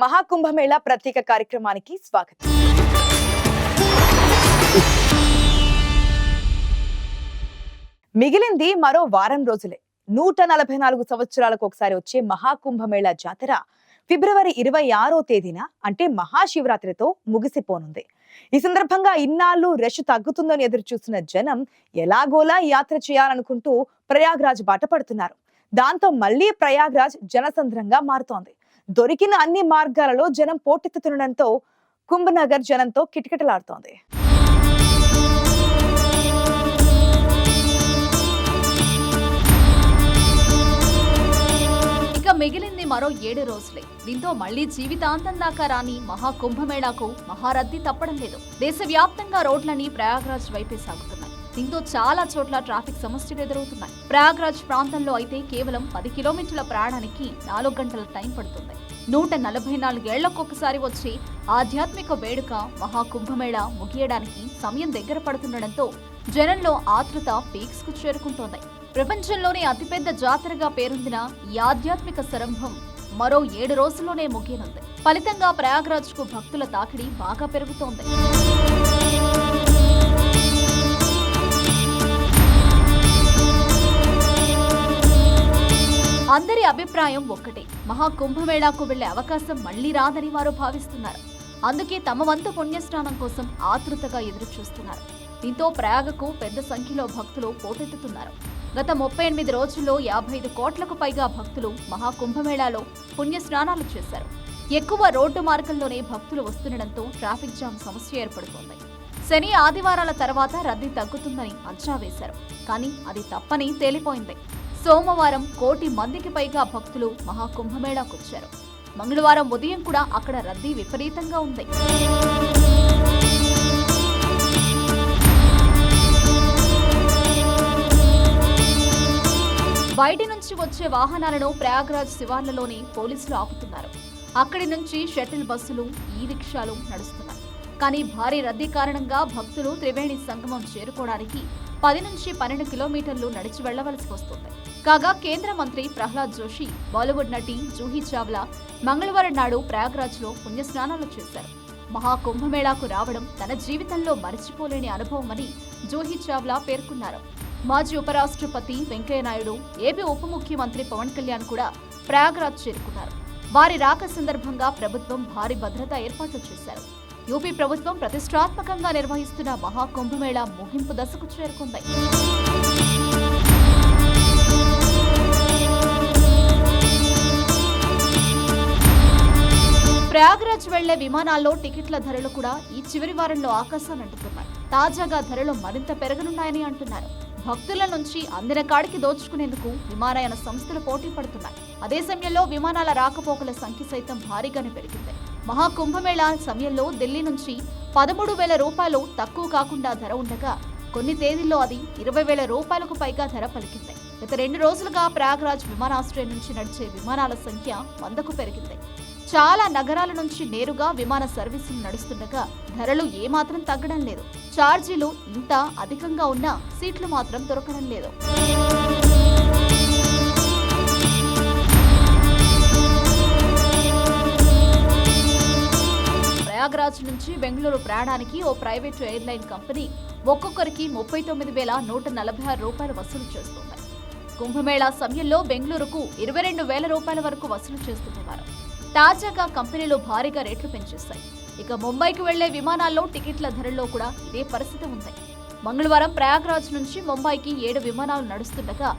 మహాకుంభమేళా ప్రత్యేక కార్యక్రమానికి స్వాగతం. మిగిలింది మరో వారం రోజులే. 144 సంవత్సరాలకు ఒకసారి వచ్చే మహాకుంభమేళా జాతర ఫిబ్రవరి 26వ తేదీన అంటే మహాశివరాత్రితో ముగిసిపోనుంది. ఈ సందర్భంగా ఇన్నాళ్లు రష్ తగ్గుతుందని ఎదురు చూస్తున్న జనం ఎలాగోలా యాత్ర చేయాలనుకుంటూ ప్రయాగ్రాజ్ బాట పడుతున్నారు. దాంతో మళ్లీ ప్రయాగ్రాజ్ జనసంద్రంగా మారుతోంది. దొరికిన అన్ని మార్గాలలో జనం పోటెత్తుతుండటంతో కుంభనగర్ జనంతో కిటకిటలాడుతోంది. మిగిలింది మరో 7 రోజులే. దీంతో మళ్లీ జీవితాంతం దాకా రాని మహాకుంభమేళాకు మహారద్దీ తప్పడం లేదు. దేశవ్యాప్తంగా రోడ్లన్నీ ప్రయాగ్రాజ్ వైపే సాగుతున్నాయి. దీంతో చాలా చోట్ల ట్రాఫిక్ సమస్యలు ఎదురవుతున్నాయి. ప్రయాగ్రాజ్ ప్రాంతంలో అయితే కేవలం 10 కిలోమీటర్ల ప్రయాణానికి 4 గంటల టైం పడుతుంది. 144 ఏళ్లకొకసారి వచ్చే ఆధ్యాత్మిక వేడుక మహాకుంభమేళా ముగియడానికి సమయం దగ్గర పడుతుండటంతో జనంలో ఆతృత పీక్స్ కు చేరుకుంటోంది. ప్రపంచంలోనే అతిపెద్ద జాతరగా పేరొందిన ఈ ఆధ్యాత్మిక సరంభం మరో 7 రోజుల్లోనే ముగియనుంది. ఫలితంగా ప్రయాగ్రాజ్ కు భక్తుల తాకిడి బాగా పెరుగుతోంది. అందరి అభిప్రాయం ఒక్కటే, మహాకుంభమేళాకు వెళ్లే అవకాశం మళ్లీ రాదని వారు భావిస్తున్నారు. అందుకే తమ వంతు పుణ్యస్నానం కోసం ఆతృతగా ఎదురు చూస్తున్నారు. దీంతో ప్రయాగకు పెద్ద సంఖ్యలో భక్తులు పోటెత్తుతున్నారు. గత 38 రోజుల్లో 55 కోట్లకు పైగా భక్తులు మహాకుంభమేళాలో పుణ్యస్నానాలు చేశారు. ఎక్కువ రోడ్డు మార్గంలోనే భక్తులు వస్తుండటంతో ట్రాఫిక్ జామ్ సమస్య ఏర్పడుతోంది. శని ఆదివారాల తర్వాత రద్దీ తగ్గుతుందని అంచనా వేశారు. కానీ అది తప్పని తేలిపోయింది. సోమవారం 1 కోటి మందికి పైగా భక్తులు మహాకుంభమేళాకొచ్చారు. మంగళవారం ఉదయం కూడా అక్కడ రద్దీ విపరీతంగా ఉంది. బయటి నుంచి వచ్చే వాహనాలను ప్రయాగ్రాజ్ శివార్లలోని పోలీసులు ఆపుతున్నారు. అక్కడి నుంచి షటిల్ బస్సులు, ఈ రిక్షాలు నడుస్తున్నాయి. కానీ భారీ రద్దీ కారణంగా భక్తులు త్రివేణి సంగమం చేరుకోవడానికి 10 నుంచి 12 కిలోమీటర్లు నడిచి వెళ్లవలసి వస్తుంది. కాగా కేంద్ర మంత్రి ప్రహ్లాద్ జోషి, బాలీవుడ్ నటి జూహీ చావ్లా మంగళవారం నాడు ప్రయాగ్రాజ్ లో పుణ్యస్నానాలు చేశారు. మహాకుంభమేళాకు రావడం తన జీవితంలో మరిచిపోలేని అనుభవమని జూహీ చావ్లా పేర్కొన్నారు. మాజీ ఉపరాష్ట్రపతి వెంకయ్యనాయుడు, ఏపీ ఉప ముఖ్యమంత్రి పవన్ కళ్యాణ్ కూడా ప్రయాగ్రాజ్ చేరుకున్నారు. వారి రాక సందర్భంగా ప్రభుత్వం భారీ భద్రతా ఏర్పాట్లు చేశారు. యూపీ ప్రభుత్వం ప్రతిష్టాత్మకంగా నిర్వహిస్తున్న మహాకుంభమేళా ముగింపు దశకు చేరుకుంది. ప్రయాగ్రాజ్ వెళ్లే విమానాల్లో టికెట్ల ధరలు కూడా ఈ చివరి వారంలో ఆకాశాన్ని అంటుతున్నాయి. తాజాగా ధరలు మరింత పెరగనున్నాయని అంటున్నారు. భక్తుల నుంచి అందిన కాడికి దోచుకునేందుకు విమానయాన సంస్థలు పోటీ పడుతున్నాయి. అదే సమయంలో విమానాల రాకపోకల సంఖ్య సైతం భారీగానే పెరిగింది. మహాకుంభమేళా సమయంలో ఢిల్లీ నుంచి 13,000 రూపాయలు తక్కువ కాకుండా ధర ఉండగా కొన్ని తేదీల్లో అది 20,000 రూపాయలకు పైగా ధర పలికింది. గత 2 రోజులుగా ప్రయాగ్రాజ్ విమానాశ్రయం నుంచి నడిచే విమానాల సంఖ్య 100కు పెరిగింది. చాలా నగరాల నుంచి నేరుగా విమాన సర్వీసులు నడుస్తుండగా ధరలు ఏమాత్రం తగ్గడం లేదు. ఛార్జీలు ఇంత అధికంగా ఉన్నా సీట్లు మాత్రం దొరకడం లేదు. ప్రయాగ్రాజ్ నుంచి బెంగళూరు ప్రయాణానికి ఓ ప్రైవేటు ఎయిర్లైన్ కంపెనీ ఒక్కొక్కరికి 39,146 రూపాయలు వసూలు చేస్తుంది. కుంభమేళా సమయంలో బెంగళూరుకు 22,000 రూపాయల వరకు వసూలు చేస్తుండేవారు. తాజాగా కంపెనీలు భారీగా రేట్లు పెంచేశాయి. ఇక ముంబైకి వెళ్లే విమానాల్లో టికెట్ల ధరల్లో కూడా ఇదే పరిస్థితి ఉంది. మంగళవారం ప్రయాగ్రాజ్ నుంచి ముంబైకి 7 విమానాలు నడుస్తుండగా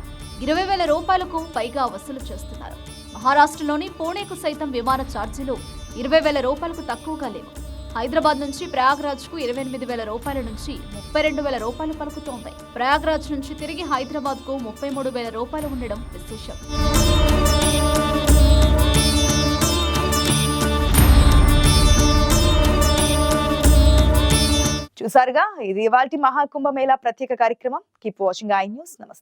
20,000 రూపాయలకు పైగా వసూలు చేస్తున్నారు. మహారాష్ట్రలోని పూణేకు సైతం విమాన ఛార్జీలు 20,000 రూపాయలకు తక్కువగా లేవు. హైదరాబాద్ నుంచి ప్రయాగ్రాజ్ కు 28,000 రూపాయల నుంచి 32,000 రూపాయలు పలుకుతోంది. ప్రయాగ్రాజ్ నుంచి తిరిగి హైదరాబాద్ కు 33,000 రూపాయలు ఉండడం విశేషం. చూసారుగా, ఇది ఇవాల్టి మహాకుంభమేళా ప్రత్యేక కార్యక్రమం. Keep watching I news. నమస్తే.